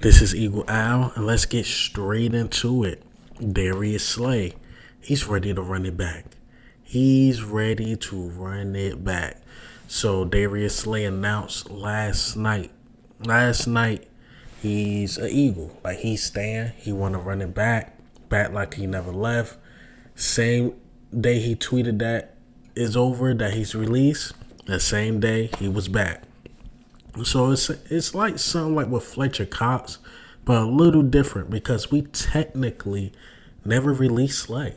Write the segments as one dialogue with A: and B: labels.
A: This is Eagle Al, and let's get straight into it. Darius Slay, he's ready to run it back. He's ready to run it back. So Darius Slay announced last night. He's an Eagle. Like he's staying. He want to run it back like he never left. Same day he tweeted that is over, that he's released. The same day he was back. So it's like something like with Fletcher Cox, but a little different because we technically never released Slay.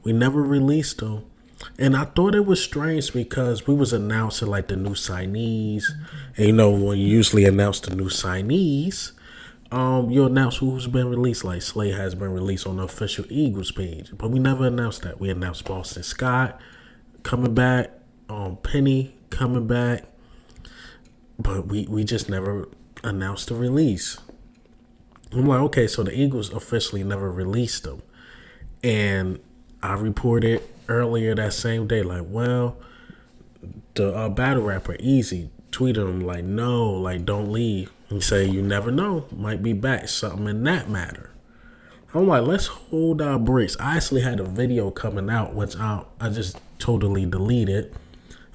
A: We never released him. And I thought it was strange because we was announcing like the new signees. And you know, when you usually announce the new signees, you announce who's been released. Like Slay has been released on the official Eagles page. But we never announced that. We announced Boston Scott coming back, Penny coming back. But we just never announced the release. I'm like, okay, so the Eagles officially never released them. And I reported earlier that same day, like, well, the battle rapper Easy tweeted him like, no, like, don't leave. He said, you never know, might be back, something in that matter. I'm like, let's hold our breaks. I actually had a video coming out, which I just totally deleted,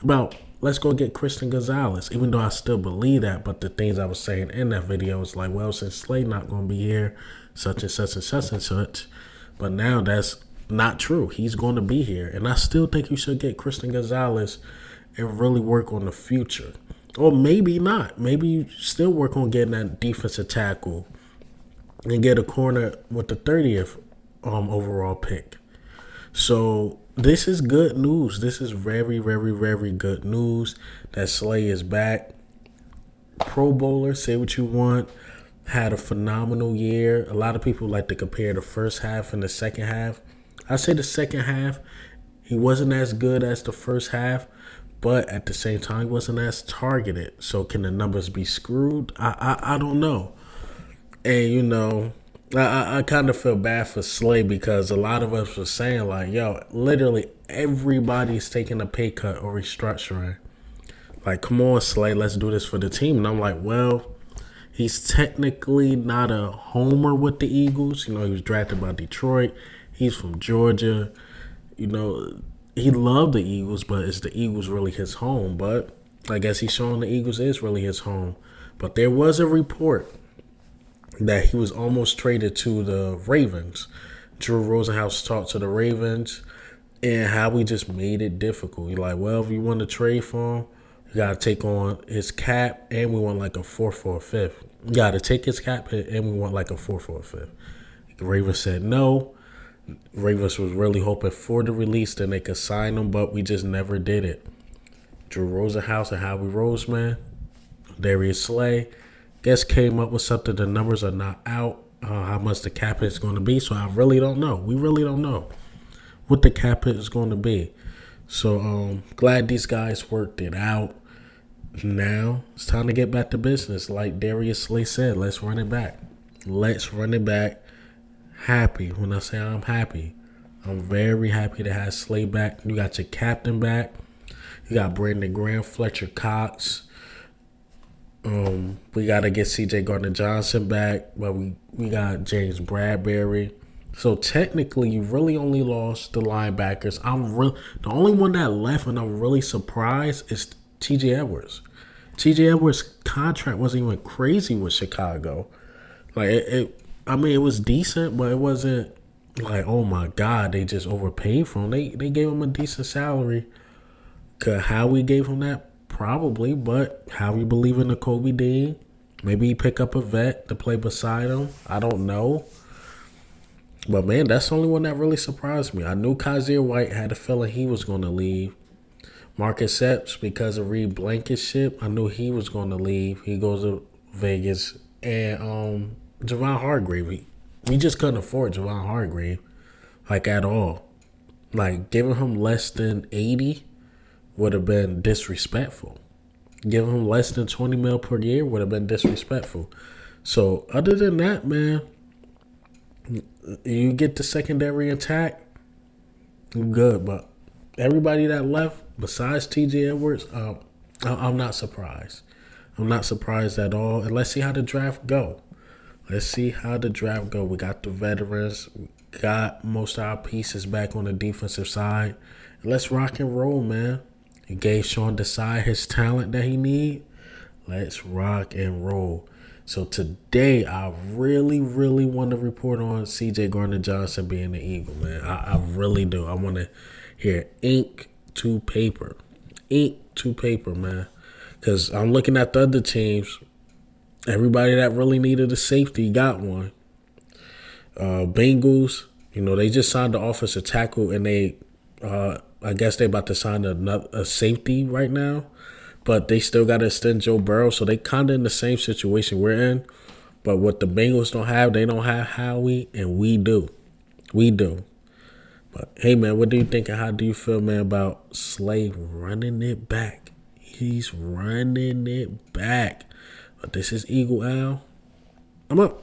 A: about let's go get Christian Gonzalez, even though I still believe that. But the things I was saying in that video is like, well, since Slay not going to be here, such and such and such and such. But now that's not true. He's going to be here. And I still think you should get Christian Gonzalez and really work on the future. Or maybe not. Maybe you still work on getting that defensive tackle and get a corner with the 30th overall pick. So this is good news. This is very, very, very good news that Slay is back. Pro Bowler, say what you want, had a phenomenal year. A lot of people like to compare the first half and the second half. I say the second half, he wasn't as good as the first half, but at the same time, he wasn't as targeted. So can the numbers be screwed? I don't know. And, you know, I kind of feel bad for Slay because a lot of us were saying, like, yo, literally everybody's taking a pay cut or restructuring. Like, come on, Slay, let's do this for the team. And I'm like, well, he's technically not a homer with the Eagles. You know, he was drafted by Detroit. He's from Georgia. You know, he loved the Eagles, but is the Eagles really his home? But I guess he's showing the Eagles is really his home. But there was a report that he was almost traded to the Ravens. Drew Rosenhaus talked to the Ravens and how we just made it difficult. You're like, well, if you want to trade for him, you got to take on his cap, and we want like a 4th for a 5th. You got to take his cap hit, and we want like a 4th for a 5th. The Ravens said no. Ravens was really hoping for the release, then they could sign him, but we just never did it. Drew Rosenhaus and Howie Roseman, Darius Slay, guess came up with something. The numbers are not out, how much the cap hit is going to be. So I really don't know. We really don't know what the cap hit is going to be. So glad these guys worked it out. Now it's time to get back to business. Like Darius Slay said, let's run it back. Let's run it back. Happy. When I say I'm happy, I'm very happy to have Slay back. You got your captain back. You got Brandon Graham, Fletcher Cox. We got to get C.J. Gardner-Johnson back, but we got James Bradbury. So technically, you really only lost the linebackers. The only one that left, and I'm really surprised, is T.J. Edwards. T.J. Edwards' contract wasn't even crazy with Chicago. Like it was decent, but it wasn't like, oh my God, they just overpaid for him. They gave him a decent salary. How we gave him that? Probably, but how we believe in the Kobe Dean? Maybe he pick up a vet to play beside him. I don't know. But, man, that's the only one that really surprised me. I knew Kaiser White had a feeling he was going to leave. Marcus Epps, because of Reed Blankenship, I knew he was going to leave. He goes to Vegas. And Javon Hargrave, we just couldn't afford Javon Hargrave, like, at all. Like, giving him less than 80 would have been disrespectful. Giving him less than 20 mil per year would have been disrespectful. So, other than that, man, you get the secondary intact, you're good. But everybody that left, besides T.J. Edwards, I'm not surprised. I'm not surprised at all. And let's see how the draft go. Let's see how the draft go. We got the veterans. We got most of our pieces back on the defensive side. Let's rock and roll, man. He gave Sean Desai his talent that he need. Let's rock and roll. So today, I really, really want to report on C.J. Gardner-Johnson being the Eagle, man. I really do. I want to hear ink to paper. Ink to paper, man. Because I'm looking at the other teams. Everybody that really needed a safety got one. Bengals, they just signed the offensive tackle, and I guess they about to sign a safety right now. But they still got to extend Joe Burrow, so they kind of in the same situation we're in. But what the Bengals don't have, they don't have Howie, and we do. We do. But, hey, man, what do you think and how do you feel, man, about Slay running it back? He's running it back. But this is Eagle Al. I'm up.